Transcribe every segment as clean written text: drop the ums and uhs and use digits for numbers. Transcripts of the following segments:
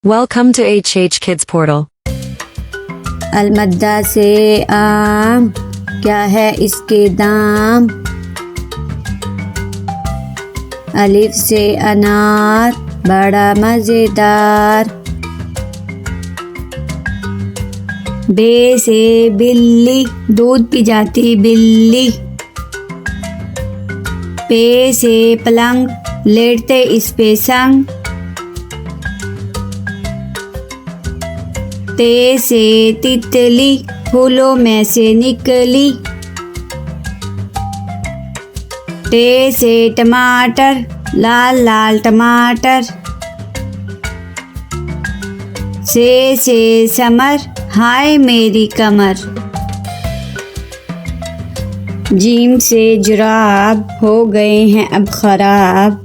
Welcome to HH Kids Portal. अलमद्दा से आम, क्या है इसके दाम। अलिफ से अनार, बड़ा मज़ेदार। बे से बिल्ली, दूध पी जाती बिल्ली। पे से पलंग, लेटते इस पे संग। ते से तितली, फूलों में से निकली। टे से टमाटर, लाल लाल टमाटर। से समर, हाय मेरी कमर। जीम से जुराब, हो गए हैं अब खराब।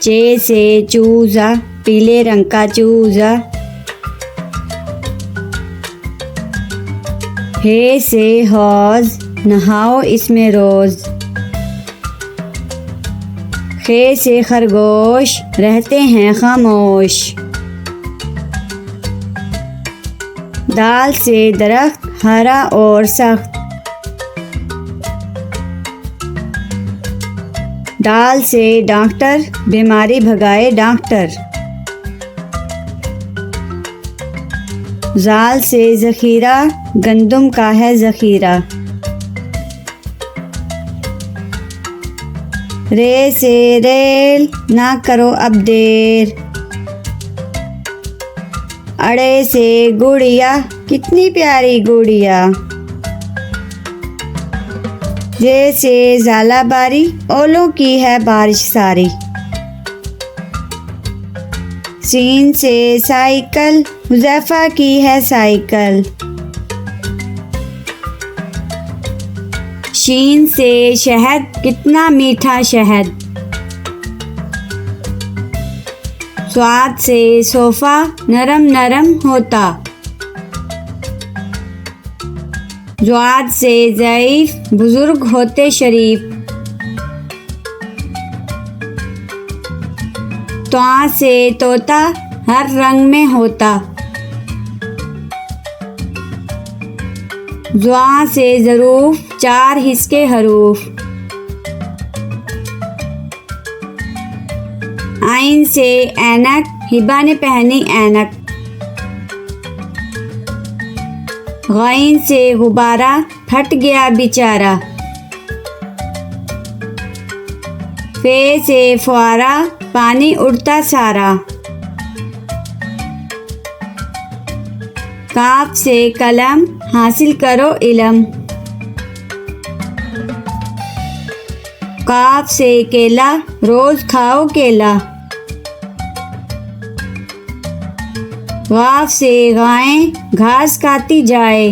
चे से चूजा, पीले रंग का चूजा। हे से हौज, नहाओ इसमें रोज। खे से खरगोश, रहते हैं खामोश। दाल से दरख्त, हरा और सख्त। दाल से डॉक्टर, बीमारी भगाए डॉक्टर। जाल से ज़ख़ीरा, गंदुम का है ज़ख़ीरा। रे से रेल, ना करो अब देर। अड़े से गुड़िया, कितनी प्यारी गुड़िया। जे से ज़ालाबारी, ओलों की है बारिश सारी। सीन से साइकिल, हुज़ैफा की है साइकिल। शीन से शहद, कितना मीठा शहद। स्वाद से सोफ़ा, नरम नरम होता। ज़्वाद से ज़ईफ़, बुज़ुर्ग होते शरीफ। त्वा से तोता, हर रंग में होता। ज़्वा से ज़रूफ, चार हिस्से हरूफ। आइन से ऐनक, हिबा ने पहनी ऐनक। गैन से गुब्बारा, फट गया बेचारा। फे से फुआरा, पानी उड़ता सारा। काफ से कलम, हासिल करो इलम। काफ से केला, रोज खाओ केला। वाफ से गाय, घास खाती जाए।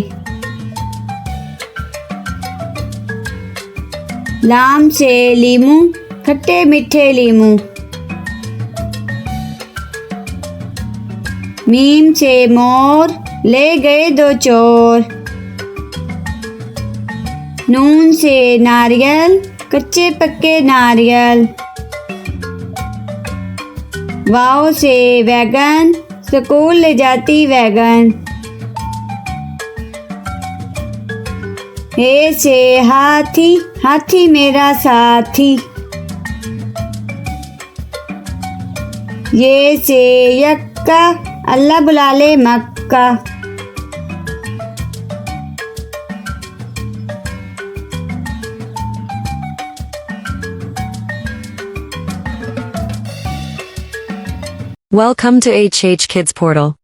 लाम से लीमू, खट्टे मीठे लीमू। मीम से मोर, ले गए दो चोर। नून से नारियल, कच्चे पक्के नारियल। वाव से वैगन, स्कूल ले जाती वैगन। हे से हाथी, हाथी मेरा साथी। ये से यक्का, अल्लाह बुला ले मक्का। Welcome to HH Kids Portal.